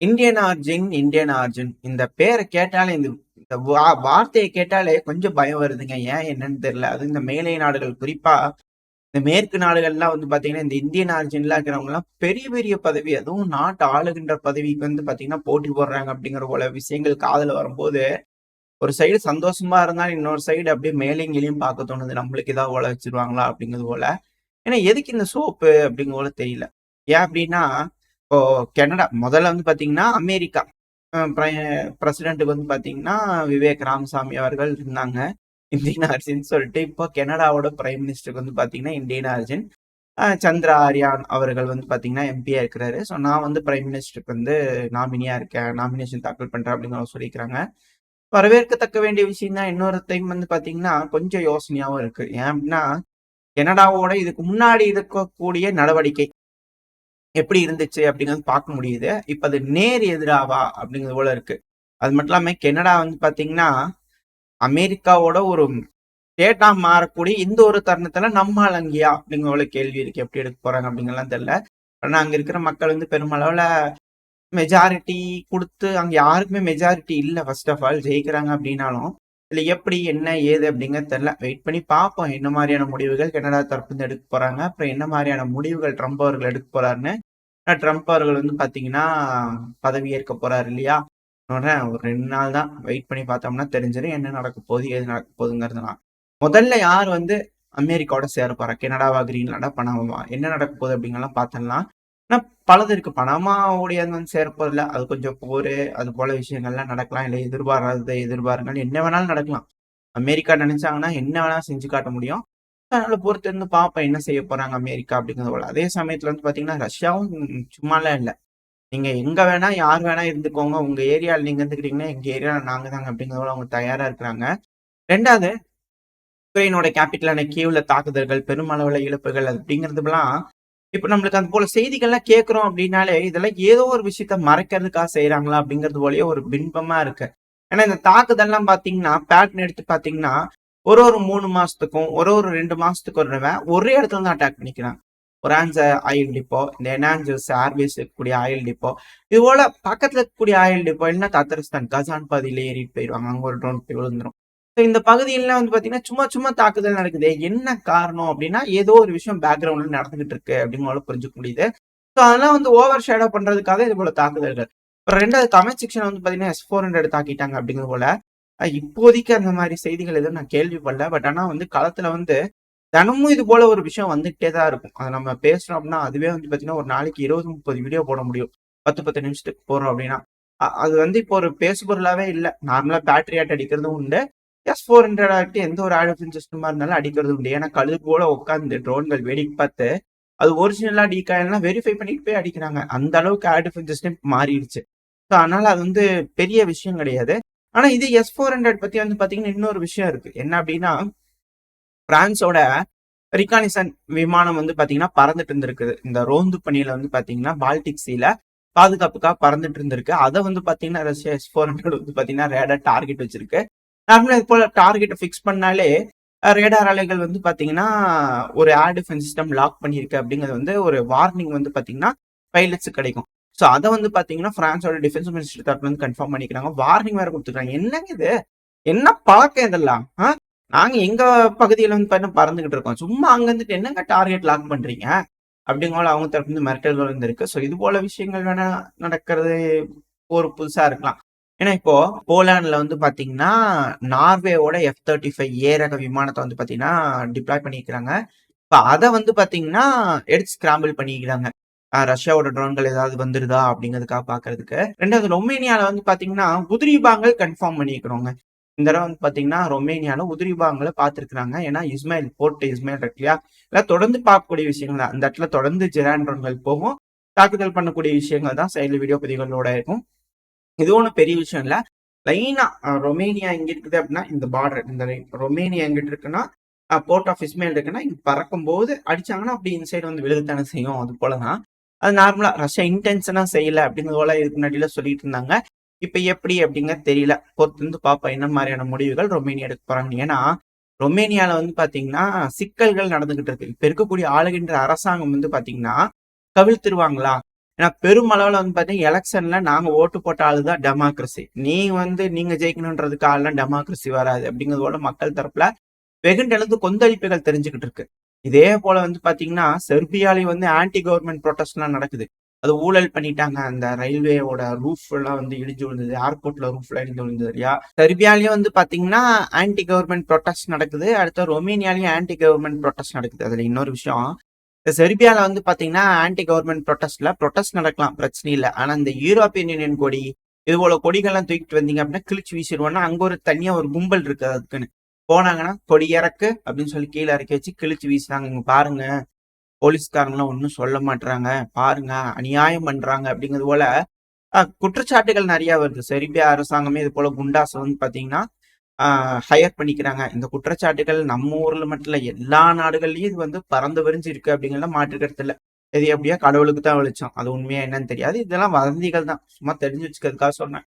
Indian origin இந்த பேரை கேட்டாலே இந்த வார்த்தையை கேட்டாலே கொஞ்சம் பயம் வருதுங்க. ஏன் என்னன்னு தெரியல. அது இந்த மேலை நாடுகள் குறிப்பா இந்த மேற்கு நாடுகள்லாம் பாத்தீங்கன்னா இந்த இந்தியன் ஆர்ஜின்ல இருக்கிறவங்க எல்லாம் பெரிய பெரிய பதவி, அதுவும் நாட்டு ஆளுகின்ற பதவிக்கு பாத்தீங்கன்னா போட்டி போடுறாங்க அப்படிங்கிற போல விஷயங்கள் காதுல வரும்போது ஒரு சைடு சந்தோஷமா இருந்தாலும் இன்னொரு சைடு அப்படியே மேலையும் கீழையும் பார்க்க தோணுது. நம்மளுக்கு ஏதாவது ஓலை வச்சிருவாங்களா அப்படிங்கிறது போல. ஏன்னா எதுக்கு இந்த சோப்பு அப்படிங்கிற போல தெரியல. ஏன் அப்படின்னா இப்போ கனடா முதல்ல பாத்தீங்கன்னா அமெரிக்கா பிரசிடென்ட்டுக்கு பாத்தீங்கன்னா விவேக் ராமசாமி அவர்கள் இருந்தாங்க, இந்தியன் ஆர்ஜின் சொல்லிட்டு. இப்போ கனடாவோட பிரைம் மினிஸ்டருக்கு பாத்தீங்கன்னா இந்தியன் ஆர்ஜின் சந்திரா ஆரியான் அவர்கள் பாத்தீங்கன்னா எம்பியா இருக்கிறாரு. ஸோ நான் பிரைம் மினிஸ்டருக்கு நாமினியா இருக்கேன், நாமினேஷன் தாக்கல் பண்றேன் அப்படின்னு சொல்லியிருக்கிறாங்க. வரவேற்கத்தக்க வேண்டிய விஷயம் தான். இன்னொரு டைம் பாத்தீங்கன்னா கொஞ்சம் யோசனையாவும் இருக்கு. ஏன் அப்படின்னா கனடாவோட இதுக்கு முன்னாடி இருக்கக்கூடிய நடவடிக்கை எப்படி இருந்துச்சு அப்படிங்கிறது பார்க்க முடியுது. இப்ப அது நேர் எதிராவா அப்படிங்கிறது போல இருக்கு. அது மட்டும் இல்லாம கனடா பாத்தீங்கன்னா அமெரிக்காவோட ஒரு ஸ்டேட்டா மாறக்கூடிய இந்த ஒரு தருணத்துல நம்ம அலங்கியா அப்படிங்கிற போல கேள்வி இருக்கு. எப்படி எடுக்க போறாங்க அப்படிங்கலாம் தெரியல. ஆனா அங்க இருக்கிற மக்கள் பெருமளவுல மெஜாரிட்டி கொடுத்து அங்க யாருக்குமே மெஜாரிட்டி இல்ல. ஃபர்ஸ்ட் ஆஃப் ஆல் ஜெயிக்கிறாங்க அப்படின்னாலும் இல்ல எப்படி என்ன ஏது அப்படிங்கிறது தெரியல. வெயிட் பண்ணி பார்ப்போம் என்ன மாதிரியான முடிவுகள் கனடா தரப்பு எடுக்க போறாங்க, அப்புறம் என்ன மாதிரியான முடிவுகள் ட்ரம்ப் அவர்கள் எடுக்க போறாருன்னு. ட்ரம்ப் அவர்கள் பாத்தீங்கன்னா பதவி ஏற்க போறாரு இல்லையா, ஒரு 2 நாள் தான் வெயிட் பண்ணி பார்த்தோம்னா தெரிஞ்சிடும் என்ன நடக்க போகுது ஏது நடக்க போகுதுங்கிறதுலாம். முதல்ல யார் அமெரிக்காவோட சேர போறா, கனடாவா கிரீன்லாண்டா பனாமாவா, என்ன நடக்க போகுது அப்படிங்கலாம் பார்த்தலாம். ஆனா பலது இருக்கு. பனாமாவுடைய சேர போதில்ல, அது கொஞ்சம் போரு அது போல விஷயங்கள்லாம் நடக்கலாம். இல்லை எதிர்பாராததை எதிர்பாருங்கள், என்ன வேணாலும் நடக்கலாம். அமெரிக்கா நினைச்சாங்கன்னா என்ன வேணாலும் செஞ்சு காட்ட முடியும். அதனால பொறுத்து இருந்து பார்ப்போம் என்ன செய்ய போறாங்க அமெரிக்கா அப்படிங்கிறது போல. அதே சமயத்துல பாத்தீங்கன்னா ரஷ்யாவும் சும்மாலாம் இல்லை. நீங்க எங்க வேணா யார் வேணா இருந்துக்கோங்க, உங்க ஏரியாவில் நீங்க இருந்துக்கிட்டீங்கன்னா எங்க ஏரியாவில் நாங்க தாங்க அப்படிங்கிறது போல அவங்க தயாரா இருக்கிறாங்க. ரெண்டாவது, உக்ரைனோட கேபிட்டலான கீவ்ல தாக்குதல்கள், பெருமளவுல இழப்புகள் அப்படிங்கிறதுலாம் இப்ப நம்மளுக்கு அது போல செய்திகள்லாம் கேட்கிறோம் அப்படின்னாலே இதெல்லாம் ஏதோ ஒரு விஷயத்த மறைக்கிறதுக்காக செய்யறாங்களா அப்படிங்கிறது போலயே ஒரு பின்பமா இருக்கு. ஏன்னா இந்த தாக்குதல்லாம் பாத்தீங்கன்னா பேட்டர்ன் எடுத்து பாத்தீங்கன்னா ஒரு 3 மாசத்துக்கும் ஒரு 2 மாசத்துக்கு ஒரே இடத்துல தான் அட்டாக் பண்ணிக்கிறாங்க. ஒரு ஆயில் டிப்போ, இந்த எனான்ஜர்ஸ் ஏர்பேஸ் இருக்கக்கூடிய ஆயில் டிப்போ, இது போல பக்கத்துல இருக்கக்கூடிய ஆயில் டிப்போ இல்லைன்னா தத்தரிஸ்தான் கசான் பாதியில ஏறிட்டு போயிடுவாங்க. அங்க ஒரு ட்ரோன் போய் விழுந்துரும். இந்த பகுதியெல்லாம் பாத்தீங்கன்னா சும்மா சும்மா தாக்குதல் நடக்குது. என்ன காரணம் அப்படின்னா ஏதோ ஒரு விஷயம் பேக்ரவுண்ட்ல நடந்துகிட்டு இருக்கு அப்படின்னு புரிஞ்சுக்க முடியுது. ஸோ அதெல்லாம் ஓவர் ஷேடோ பண்றதுக்காக இது போல தாக்குதல்கள். அப்புறம் ரெண்டாவது கமெண்ட் செக்ஷன் பாத்தீங்கன்னா S-400 தாக்கிட்டாங்க அப்படிங்கிறது போல. இப்போதைக்கு அந்த மாதிரி செய்திகள் எதுவும் நான் கேள்விப்படல. பட் ஆனா களத்துல தினமும் இது போல ஒரு விஷயம் வந்துகிட்டே தான் இருக்கும். அதை நம்ம பேசுறோம் அப்படின்னா அதுவே பாத்தீங்கன்னா ஒரு நாளைக்கு 20-30 வீடியோ போட முடியும். 10-10 நிமிஷத்துக்கு போறோம் அப்படின்னா அது இப்போ ஒரு பேசுபொருளாவே இல்லை. நார்மலா பேட்டரி ஆட் அடிக்கிறதும் உண்டு. S-400 ஆகட்டும் எந்த ஒரு ஆடிஃபன் சிஸ்டமா இருந்தாலும் அடிக்கிறது உண்டு. ஏன்னா கழுது போல உட்காந்து ட்ரோன்கள் வேடிக்கை பார்த்து அது ஒரிஜினலா டீகாயெல்லாம் வெரிஃபை பண்ணிட்டு போய் அடிக்கிறாங்க. அந்த அளவுக்கு ஆடிஃபன் சிஸ்டம் மாறிடுச்சு. ஸோ அதனால அது பெரிய விஷயம் கிடையாது. ஆனா இது S-400 பத்தி பாத்தீங்கன்னா இன்னொரு விஷயம் இருக்கு. என்ன அப்படின்னா பிரான்ஸோட ரிகானிசன் விமானம் பாத்தீங்கன்னா பறந்துட்டு இருந்திருக்குது. இந்த ரோந்து பணியில பாத்தீங்கன்னா பால்டிக் சீல பாதுகாப்புக்காக பறந்துட்டு இருந்திருக்கு. அதை பாத்தீங்கன்னா ரஷ்யா S-400 பாத்தீங்கன்னா ரேடார் டார்கெட் வச்சிருக்கு. நார்மலா இது போல டார்கெட்டை ஃபிக்ஸ் பண்ணாலே ரேடார் அலைகள் பாத்தீங்கன்னா ஒரு ஏர் டிஃபென்ஸ் சிஸ்டம் லாக் பண்ணியிருக்கு அப்படிங்கிறது ஒரு வார்னிங் பாத்தீங்கன்னா பைலட்ஸ் கிடைக்கும். ஸோ அதை பாத்தீங்கன்னா பிரான்ஸோட டிஃபென்ஸ் மினிஸ்டர் தரப்புல கன்ஃபார்ம் பண்ணிக்கிறாங்க. வார்னிங் வேற கொடுத்துருக்காங்க. என்னங்க இது, என்ன பழக்கம் இதெல்லாம்? நாங்க எங்க பகுதியில பறந்துகிட்டு இருக்கோம், சும்மா அங்க இருந்துட்டு என்னங்க டார்கெட் லாக் பண்றீங்க அப்படிங்கிற அவங்க தரப்பு மிரட்டல்கள் இருக்கு. ஸோ இது போல விஷயங்கள் வேணா நடக்கிறது ஒரு புதுசா இருக்கலாம். ஏன்னா இப்போ போலாண்ட்ல பாத்தீங்கன்னா நார்வேவோட F-35A ரக விமானத்தை பாத்தீங்கன்னா டிப்ளாய் பண்ணிக்கிறாங்க. இப்ப அதை பாத்தீங்கன்னா எடுத்து ஸ்கிராம்பிள் பண்ணிக்கிறாங்க. ரஷ்யாவோட ட்ரோன்கள் ஏதாவது வந்துருதா அப்படிங்கிறதுக்காக பாக்குறதுக்கு. ரெண்டாவது ரொமேனியால பாத்தீங்கன்னா உதிரி பாகங்கள் கன்ஃபார்ம் பண்ணிக்கிறோங்க. இந்த தடவை பாத்தீங்கன்னா ரொமேனியால உதிரி பாகங்களை பார்த்திருக்கிறாங்க. ஏன்னா போர்ட் இஸ்மாயில் இருக்கு இல்லையா, எல்லாம் தொடர்ந்து பார்க்கக்கூடிய விஷயங்கள் தான். அந்த இடத்துல தொடர்ந்து ஜெரான் ட்ரோன்கள் போகும், தாக்குதல் பண்ணக்கூடிய விஷயங்கள் தான் சைடுல வீடியோ பதிவுகளோட இருக்கும். இது ஒன்றும் பெரிய விஷயம் இல்லை. லைனா ரொமேனியா எங்க இருக்குது அப்படின்னா இந்த பார்டர், இந்த ரொமேனியா எங்கிட்ட இருக்குன்னா போர்ட் ஆஃப் இஸ்மாயில் இருக்குன்னா இங்க பறக்கும் போது அடிச்சாங்கன்னா அப்படி இந்த சைடு விழுகத்தானே செய்யும். அது போலதான் அது நார்மலா ரஷ்யா இன்டென்ஷனா செய்யல அப்படிங்கிறது போல இதுக்கு முன்னாடியில சொல்லிட்டு இருந்தாங்க. இப்ப எப்படி அப்படிங்கிறது தெரியல. பொறுத்து பாப்பா என்ன மாதிரியான முடிவுகள் ரொமேனியா எடுக்க போறாங்க. ஏன்னா ரொமேனியால பாத்தீங்கன்னா சிக்கல்கள் நடந்துகிட்டு இருக்கு. இப்ப இருக்கக்கூடிய ஆளுகின்ற அரசாங்கம் பாத்தீங்கன்னா கவிழ்த்துருவாங்களா, ஏன்னா பெருமளவுல வந்து பாத்தீங்கன்னா எலெக்ஷன்ல நாங்க ஓட்டு போட்ட ஆளுதான் டெமோக்ரஸி. நீங்க ஜெயிக்கணுன்றதுக்கு ஆள்லாம் டெமோக்ரஸி வராது அப்படிங்கிறது போல மக்கள் தரப்புல வெகுண்டெழுந்து கொந்தளிப்புகள் தெரிஞ்சுக்கிட்டு இருக்கு. இதே போல வந்து பாத்தீங்கன்னா செர்பியாலையும் வந்து ஆன்டி கவர்மெண்ட் ப்ரொடெஸ்ட் எல்லாம் நடக்குது. அது ஊழல் பண்ணிட்டாங்க. அந்த ரயில்வேயோட ரூஃப் எல்லாம் வந்து இடிஞ்சு விழுந்தது. ஏர்போர்ட்ல ரூஃப் எல்லாம் இடிஞ்சு விழுந்தது இல்லையா? செர்பியாலையும் வந்து பாத்தீங்கன்னா ஆன்டி கவர்மெண்ட் ப்ரொடெஸ்ட் நடக்குது. அடுத்த ரொமேனியாலையும் ஆன்டி கவர்மெண்ட் ப்ரொடெஸ்ட் நடக்குது. அதுல இன்னொரு விஷயம், இந்த செர்பியால வந்து பாத்தீங்கன்னா ஆன்டி கவர்மெண்ட் ப்ரொடெஸ்ட் நடக்கலாம், பிரச்சனை இல்லை. ஆனா இந்த யூரோப்பியன் யூனியன் கொடி இது போல கொடிகள்லாம் தூக்கிட்டு வந்தீங்க அப்படின்னா கிழிச்சு வீசிடுவோம்னா அங்க ஒரு தனியா ஒரு கும்பல் இருக்கு. அதுக்குன்னு போனாங்கன்னா கொடி இறக்கு அப்படின்னு சொல்லி கீழே இறக்கி வச்சு கிழிச்சு வீசுறாங்க. இங்க பாருங்க, போலீஸ்காரங்களாம் ஒன்றும் சொல்ல மாட்டாங்க, பாருங்க அநியாயம் பண்றாங்க அப்படிங்கிறது போல குற்றச்சாட்டுகள் நிறைய வருது. செர்பியா அரசாங்கமே இது போல குண்டாஸ் வந்து பாத்தீங்கன்னா ஹையர் பண்ணிக்கிறாங்க. இந்த குற்றச்சாட்டுகள் நம்ம ஊர்ல மட்டும் இல்ல, எல்லா நாடுகள்லயும் இது வந்து பறந்து விரிஞ்சு இருக்கு அப்படிங்கிறத மாற்றுக்கிறது இல்ல. இது எப்படியா கடவுளுக்கு தான் வெளிச்சம். அது உண்மையா என்னன்னு தெரியாது. இதெல்லாம் வதந்திகள் தான், சும்மா தெரிஞ்சு வச்சுக்கிறதுக்காக சொன்னேன்.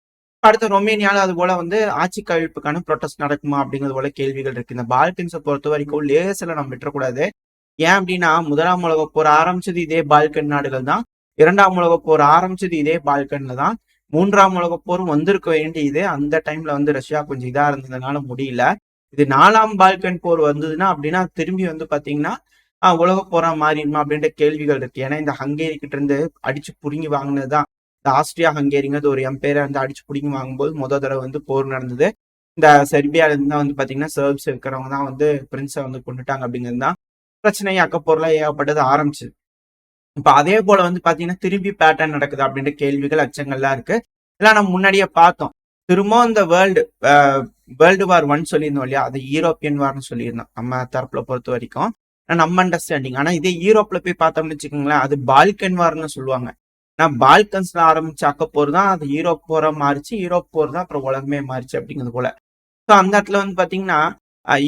அடுத்த ரொமேனியால அது போல வந்து ஆட்சி கவிழ்ப்புக்கான ப்ரொடெஸ்ட் நடக்குமா அப்படிங்கிறது போல கேள்விகள் இருக்கு. இந்த பால்கன்ஸை பொறுத்த வரைக்கும் லேசில் நம்ம விட்டுறக்கூடாது. ஏன் அப்படின்னா முதலாம் உலகப் போர் ஆரம்பிச்சது இதே பால்கன் நாடுகள் தான். இரண்டாம் உலகப் போர் ஆரம்பிச்சது இதே பால்கன்ல தான். மூன்றாம் உலகப் போரும் வந்திருக்க வேண்டியது. அந்த டைம்ல வந்து ரஷ்யா கொஞ்சம் இதா இருந்ததுனால முடியல. இது 4ஆம் பால்கன் போர் வந்ததுன்னா அப்படின்னா திரும்பி வந்து பாத்தீங்கன்னா உலகப் போரா மாறிடுமா அப்படின்ற கேள்விகள் இருக்கு. ஏன்னா இந்த ஹங்கேரி கிட்ட இருந்து அடிச்சு புடுங்கி வாங்கினதுதான் இந்த ஆஸ்திரியா ஹங்கேரிங்கிறது ஒரு எம்பையரை வந்து அடிச்சு புடுங்கி வாங்கும்போது முதல் தடவை வந்து போர் நடந்தது. இந்த செர்பியால இருந்து தான் வந்து பாத்தீங்கன்னா சர்ப்ஸ் இருக்கிறவங்க தான் வந்து பிரின்ஸை வந்து கொண்டுட்டாங்க அப்படிங்கிறது தான் பிரச்சனை. அக்கப்போர்லாம் ஏகப்பட்டது ஆரம்பிச்சுது. இப்ப அதே போல வந்து பாத்தீங்கன்னா திரும்பி பேட்டர்ன் நடக்குது அப்படின்ற கேள்விகள் அச்சங்கள்லாம் இருக்கு. இதெல்லாம் நம்ம முன்னாடியே பார்த்தோம். திரும்ப இந்த வேர்ல்டு வார் 1 சொல்லியிருந்தோம் இல்லையா, அது யூரோப்பியன் வார்னு சொல்லியிருந்தோம் நம்ம தரப்புல பொறுத்த வரைக்கும். நம்ம அண்டர்ஸ்டாண்டிங். ஆனா இதே யூரோப்ல போய் பார்த்தோம்னு வச்சுக்கோங்களேன், அது பால்கன் வார்னு சொல்லுவாங்க. நான் பால்கன்ஸ்ல ஆரம்பிச்ச அக்கப்போர் தான் அது யூரோப் போரா மாறிச்சு. யூரோப் போர் தான் அப்புறம் உலகமே மாறிச்சு அப்படிங்கிறது போல. ஸோ அந்த இடத்துல வந்து பாத்தீங்கன்னா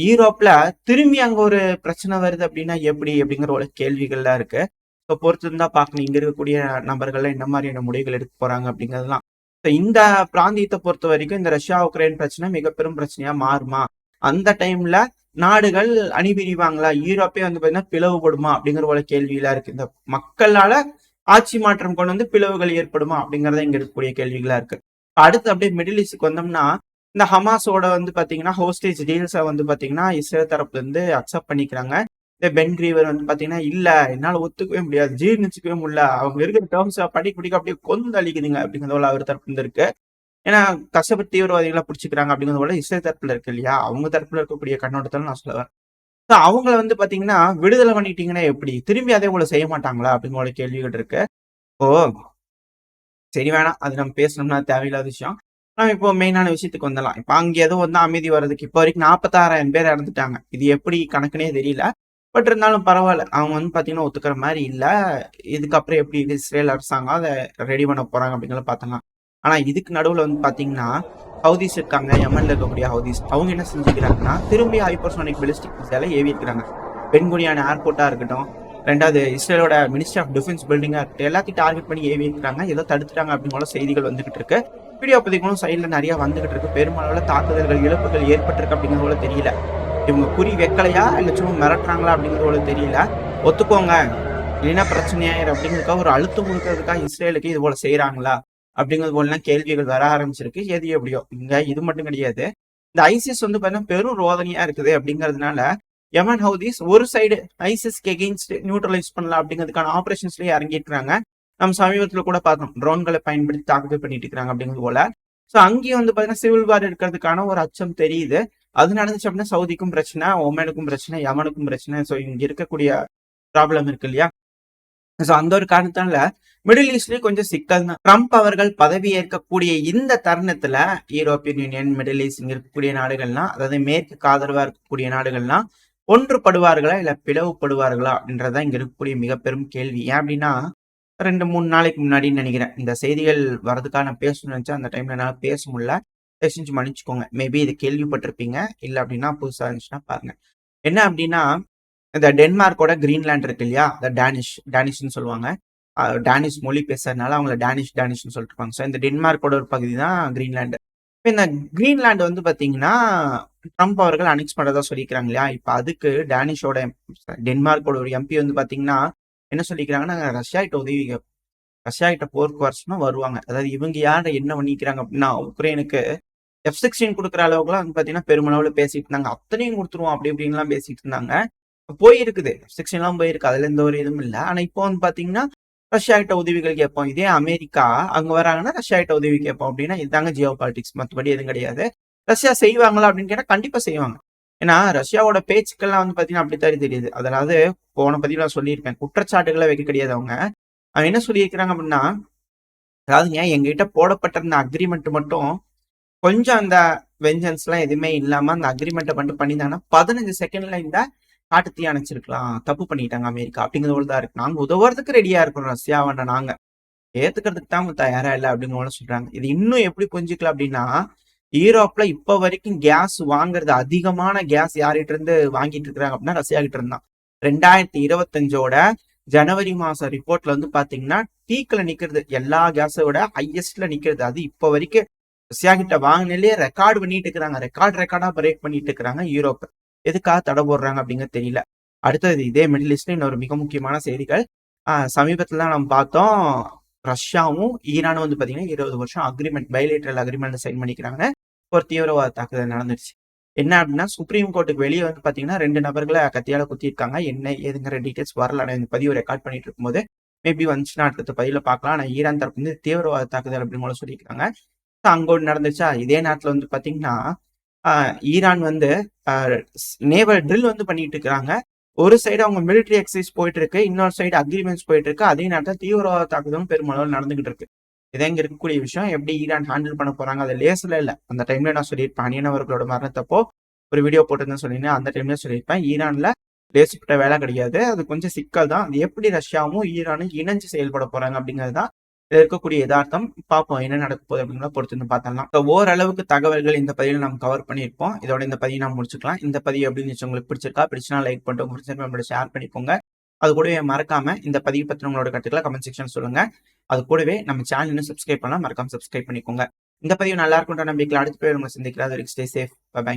யூரோப்ல திரும்பி அங்க ஒரு பிரச்சனை வருது அப்படின்னா எப்படி அப்படிங்கிற ஒரு கேள்விகள்லாம் இருக்கு. ஸோ பொறுத்து இருந்தா பார்க்கணும் இங்க இருக்கக்கூடிய நபர்கள்லாம் என்ன மாதிரியான முடிவுகள் எடுக்க போறாங்க அப்படிங்கிறதுலாம். ஸோ இந்த பிராந்தியத்தை பொறுத்த வரைக்கும் இந்த ரஷ்யா உக்ரைன் பிரச்சனை மிக பெரும் பிரச்சனையா மாறுமா? அந்த டைம்ல நாடுகள் அணிபிரிவாங்களா? யூரோப்பே வந்து பாத்தீங்கன்னா பிளவுபடுமா அப்படிங்கிற ஒரு கேள்விகளா இருக்கு. இந்த மக்களால ஆட்சி மாற்றம் கொண்டு வந்து பிளவுகள் ஏற்படுமா அப்படிங்கறத இங்க இருக்கக்கூடிய கேள்விகளா இருக்கு. அடுத்து அப்படியே மிடில் ஈஸ்டுக்கு வந்தோம்னா இந்த ஹமாஸோட வந்து பாத்தீங்கன்னா ஹோஸ்டேஜ் டீல்ஸை வந்து பாத்தீங்கன்னா இஸ்ரேல் தரப்புல இருந்து அக்செப்ட் பண்ணிக்கிறாங்க. இந்த பென் கிரீவர் வந்து பாத்தீங்கன்னா இல்ல என்னால ஒத்துக்கவே முடியாது, ஜீர்ணிச்சுக்கவே முடியல, அவங்க இருக்கிற டேர்ம்ஸ் படிக்க அப்படியே கொந்தளிக்குதுங்க அப்படிங்கிறதோட அவர் தரப்புல இருந்து இருக்கு. ஏன்னா கஷ்டப்பட்டு தீவிரவாதிகளை பிடிச்சிக்கிறாங்க அப்படிங்கிறது போல இஸ்ரேல் தரப்புல இருக்கு இல்லையா, அவங்க தரப்புல இருக்கக்கூடிய கண்ணோட்டத்தில் நான் சொல்லுவேன். அவங்கள வந்து பாத்தீங்கன்னா விடுதலை பண்ணிட்டீங்கன்னா எப்படி திரும்பி அதே போல செய்ய மாட்டாங்களா அப்படிங்கிற கேள்விகள் இருக்கு. ஓ சரி வேணாம், அது நம்ம பேசணும்னா தேவையில்லாத விஷயம். நம்ம இப்போ மெயினான விஷயத்துக்கு வந்துடலாம். இப்போ அங்கே ஏதோ வந்து அமைதி வர்றதுக்கு இப்போ வரைக்கும் 46,000 பேர் இறந்துட்டாங்க. இது எப்படி கணக்குனே தெரியல. பட் இருந்தாலும் பரவாயில்ல. அவங்க வந்து பாத்தீங்கன்னா ஒத்துக்கிற மாதிரி இல்ல. இதுக்கப்புறம் எப்படி இது இஸ்ரேல் அரசாங்கம் அதை ரெடி பண்ண போறாங்க அப்படிங்கிறத பார்த்தலாம். ஆனா இதுக்கு நடுவுல வந்து பாத்தீங்கன்னா ஹவுதிஸ் இருக்காங்க, யமன்ல இருக்கக்கூடிய ஹவுதிஸ். அவங்க என்ன செஞ்சுக்கிறாங்கன்னா திரும்பி ஹைப்பர்சோனிக் பெலிஸ்டிக் மிசைலை ஏவி இருக்கிறாங்க. பென்குரியான் ஏர்போர்ட்டா இருக்கட்டும், ரெண்டாவது இஸ்ரேலோட மினிஸ்ட்ரி ஆஃப் டிஃபென்ஸ் பில்டிங்கா இருக்கட்டும், எல்லாத்தையும் டார்கெட் பண்ணி ஏவி இருக்கிறாங்க. ஏதோ தடுத்துட்டாங்க அப்படிங்கிற செய்திகள் வந்துகிட்டு இருக்கு. வீடியோ பதிவுகளும் சைட்ல நிறைய வந்துகிட்டு இருக்கு. பெருமளவுல தாக்குதல்கள் இழப்புகள் ஏற்பட்டிருக்கு அப்படிங்கிறது போல தெரியல. இவங்க குறி வைக்கலையா இல்ல சும்மா மிரட்டுறாங்களா அப்படிங்கிறது போல தெரியல. ஒத்துக்கோங்க இல்லைன்னா பிரச்சனையாயிரும் அப்படிங்கிறதுக்காக ஒரு அழுத்தம் கொடுக்கறதுக்காக இஸ்ரேலுக்கு இது போல செய்யறாங்களா அப்படிங்கிறது போலாம் கேள்விகள் வர ஆரம்பிச்சிருக்கு. எது எப்படியோ இங்க இது மட்டும் கிடையாது. இந்த ஐசிஸ் வந்து பாத்தீங்கன்னா பெரும் ரோதனையா இருக்குது அப்படிங்கிறதுனால யமன் ஹவுதிஸ் ஒரு சைடு ஐசிஸ்க்கு எகெயின்ஸ்ட் நியூட்ரலைஸ் பண்ணலாம் அப்படிங்கிறதுக்கான ஆபரேஷன்ஸ்லயே இறங்கிட்டு நம்ம சமீபத்துல கூட பார்த்தோம், ட்ரோன்களை பயன்படுத்தி தாக்குதல் பண்ணிட்டு இருக்காங்க அப்படிங்கிறது போல. ஸோ அங்கேயும் வந்து பாத்தீங்கன்னா சிவில் வார் இருக்கிறதுக்கான ஒரு அச்சம் தெரியுது. அது நடந்துச்சு அப்படின்னா சவுதிக்கும் பிரச்சனை, ஒமேனுக்கும் பிரச்சனை, யமனுக்கும் பிரச்சனை. ஸோ இங்க இருக்கக்கூடிய ப்ராப்ளம் இருக்கு இல்லையா. ஸோ அந்த ஒரு காரணத்தால மிடில் ஈஸ்ட்லயும் கொஞ்சம் சிக்கல் தான். ட்ரம்ப் அவர்கள் பதவி ஏற்கக்கூடிய இந்த தருணத்துல யூரோப்பியன் யூனியன், மிடில் ஈஸ்ட் இங்க இருக்கக்கூடிய நாடுகள்லாம், அதாவது மேற்கு ஆதரவா இருக்கக்கூடிய நாடுகள்லாம் ஒன்றுபடுவார்களா இல்ல பிளவுபடுவார்களா அப்படின்றதான் இங்க இருக்கக்கூடிய மிக பெரும் கேள்வி. ஏன் அப்படின்னா 2-3 நாளைக்கு முன்னாடின்னு நினைக்கிறேன் இந்த செய்திகள் வரதுக்காக நான் பேசணும்னு நினைச்சேன். அந்த டைம்ல என்னால பேச முடியல, செஞ்சு மன்னிச்சுக்கோங்க. மேபி இது கேள்விப்பட்டிருப்பீங்க, இல்ல அப்படின்னா புதுசா இருந்துச்சுன்னா பாருங்க. என்ன அப்படின்னா இந்த டென்மார்க்கோட கிரீன்லாண்ட் இருக்கு இல்லையா, இந்த டேனிஷ்னு சொல்லுவாங்க. டேனிஷ் மொழி பேசுறதுனால அவங்கள டேனிஷ்னு சொல்லிட்டு இருப்பாங்க. ஸோ இந்த டென்மார்க்கோட ஒரு பகுதி தான் கிரீன்லாண்டு. இப்போ இந்த கிரீன்லாண்டு வந்து பாத்தீங்கன்னா ட்ரம்ப் அவர்கள் அனெக்ஸ் பண்றதா சொல்லிக்கிறாங்க இல்லையா. இப்ப அதுக்கு டென்மார்க்கோட ஒரு எம்பி வந்து பாத்தீங்கன்னா என்ன சொல்லிக்கிறாங்கன்னா ரஷ்யா கிட்ட உதவி ரஷ்யா கிட்ட போருக்கு வரச்சுன்னா வருவாங்க. அதாவது இவங்க யார என்ன பண்ணிக்கிறாங்க அப்படின்னா, உக்ரைனுக்கு F-16 குடுக்குற அளவுக்குலாம் வந்து பார்த்தீங்கன்னா, பெருமளவுல பேசிட்டு இருந்தாங்க. அத்தனையும் குடுத்துருவோம் அப்படி இப்படின்லாம் பேசிட்டு இருந்தாங்க. போயிருக்குது. F-16லாம் போயிருக்கு. அதுல எந்த ஒரு இதுவும் இல்ல. ஆனா இப்போ வந்து பார்த்தீங்கன்னா, ரஷ்யா கிட்ட உதவிகள் கேட்போம். இதே அமெரிக்கா அங்க வராங்கன்னா, ரஷ்யா கிட்ட உதவி கேட்போம் அப்படின்னா, இதுதாங்க ஜியோ பாலிடிக்ஸ். மத்தபடி எதுவும் கிடையாது. ரஷ்யா செய்வாங்களா அப்படின்னு கேட்டா, கண்டிப்பா செய்வாங்க. ஏன்னா, ரஷ்யாவோட பேச்சுக்கள்லாம் வந்து பார்த்தீங்கன்னா, அப்படித்தான் தெரியுது. அதாவது போன பதிவுல நான் சொல்லியிருப்பேன். குற்றச்சாட்டுகள வைக்க கிடையாது அவங்க. அவங்க என்ன சொல்லியிருக்கிறாங்க அப்படின்னா, அதாவதுங்க எங்ககிட்ட போடப்பட்டிருந்த அக்ரீமெண்ட் மட்டும் கொஞ்சம் அந்த வெஞ்சன்ஸ்லாம் எதுவுமே இல்லாம அந்த அக்ரிமெண்ட்ட மட்டும் பண்ணியிருந்தாங்கன்னா, 15 செகண்ட்ல இந்த காட்டுத்தீ அணைச்சிருக்கலாம். தப்பு பண்ணிட்டாங்க அமெரிக்கா அப்படிங்கிறது போல தான் இருக்கு. நாங்க உதவுறதுக்கு ரெடியா இருக்கிறோம் ரஷ்யாவ நாங்க. ஏத்துக்கிறதுக்கு தான் அவங்க தயாரா இல்ல அப்படிங்கிற போல சொல்றாங்க. இது இன்னும் எப்படி புரிஞ்சுக்கலாம் அப்படின்னா, ஈரோப்ல இப்ப வரைக்கும் கேஸ் வாங்குறது அதிகமான கேஸ் யார்கிட்ட இருந்து வாங்கிட்டு இருக்காங்க அப்படின்னா, ரஷ்யா கிட்ட இருந்து தான். 2025ஓட ஜனவரி மாசம் ரிப்போர்ட்ல வந்து பாத்தீங்கன்னா, பீக்ல நிக்கிறது. எல்லா கேஸோட ஹையஸ்ட்ல நிக்கிறது. அது இப்ப வரைக்கும் ரஷ்யா கிட்ட வாங்கினாலே ரெக்கார்டு பண்ணிட்டு இருக்கிறாங்க. ரெக்கார்டா பிரேக் பண்ணிட்டு இருக்கிறாங்க யூரோப். எதுக்காக தடை போடுறாங்க அப்படிங்கிறது தெரியல. அடுத்தது இதே மிடில் ஈஸ்ட்ல இன்னொரு மிக முக்கியமான செய்திகள். சமீபத்துல தான் நம்ம பார்த்தோம். ரஷ்யாவும் ஈரானும் வந்து பாத்தீங்கன்னா 20 வருஷம் அக்ரிமெண்ட் பைலேட்டரல் அக்ரிமெண்ட் சைன் பண்ணிக்கிறாங்க. ஒரு தீவிரவாத தாக்குதல் நடந்துருச்சு. என்ன அப்படின்னா சுப்ரீம் கோர்ட்டுக்கு வெளியே வந்து பாத்தீங்கன்னா 2 நபர்களை கத்தியால குத்திருக்காங்க. என்ன ஏதுங்கிற டீடைல்ஸ் வரல. நான் இந்த பதிவு ரெக்கார்ட் பண்ணிட்டு இருக்கும்போது மேபி வந்துச்சுன்னா அடுத்த பதிவுல பார்க்கலாம். ஆனா ஈரான் தரப்பு வந்து தீவிரவாத தாக்குதல் அப்படின்னு போல சொல்லியிருக்காங்க. அங்க ஒண்ணு நடந்துச்சா இதே நேரத்துல வந்து பாத்தீங்கன்னா ஈரான் வந்து நேவல் ட்ரில் வந்து பண்ணிட்டு இருக்காங்க. ஒரு சைடு அவங்க மிலிட்டரி எக்ஸசைஸ் போயிட்டு இருக்கு, இன்னொரு சைடு அக்ரிமெண்ட்ஸ் போயிட்டு இருக்கு. அதே நேரத்தில் தீவிரவாத தாக்குதலும் பெருமளவில் நடந்துகிட்டு இருக்கு. இதான் இங்க இருக்கக்கூடிய விஷயம். எப்படி ஈரான் ஹேண்டில் பண்ண போறாங்க அது லேஸ்ல இல்ல. அந்த டைம்ல நான் சொல்லியிருப்பேன் அணியனவர்களோட மரணத்தப்போ ஒரு வீடியோ போட்டிருந்தேன் சொல்லியிருந்தேன். அந்த டைம்ல சொல்லியிருப்பேன் ஈரான்ல லேசுப்பட்ட வேலை கிடையாது. அது கொஞ்சம் சிக்கல் தான். அது எப்படி ரஷ்யாவும் ஈரானும் இணைஞ்சு செயல்பட போறாங்க அப்படிங்கிறது தான் இருக்கக்கூடிய யதார்த்தம். பார்ப்போம் என்ன நடக்க போகுது அப்படிங்கிற பொறுத்து பார்த்தலாம். ஓரளவுக்கு தகவல்கள் இந்த பதிவில் நம்ம கவர் பண்ணியிருப்போம். இதோட இந்த பதிவை நம்ம முடிச்சுக்கலாம். இந்த பதிவு அப்படின்னு உங்களுக்கு பிடிச்சிருக்கா? பிடிச்சினா லைக் பண்ணிட்டு உங்க ஃப்ரெண்ட்ஸ் நம்மளோட ஷேர் பண்ணிக்கோங்க. அது கூடவே மறக்காம இந்த பதிவு பற்றி உங்களோட கருத்துக்களை கமெண்ட் செக்ஷன் சொல்லுங்க. அது கூடவே நம்ம சேனல் இன்னும் சப்ஸ்கிரைப் பண்ணலாம், மறக்காம சப்ஸ்கிரைப் பண்ணிக்கோங்க. இந்த பதிவு நல்லா இருக்கும்ன்ற நம்பிக்கையில் அடுத்த பேர் உங்களை சந்திக்கிறார். Stay safe. பை.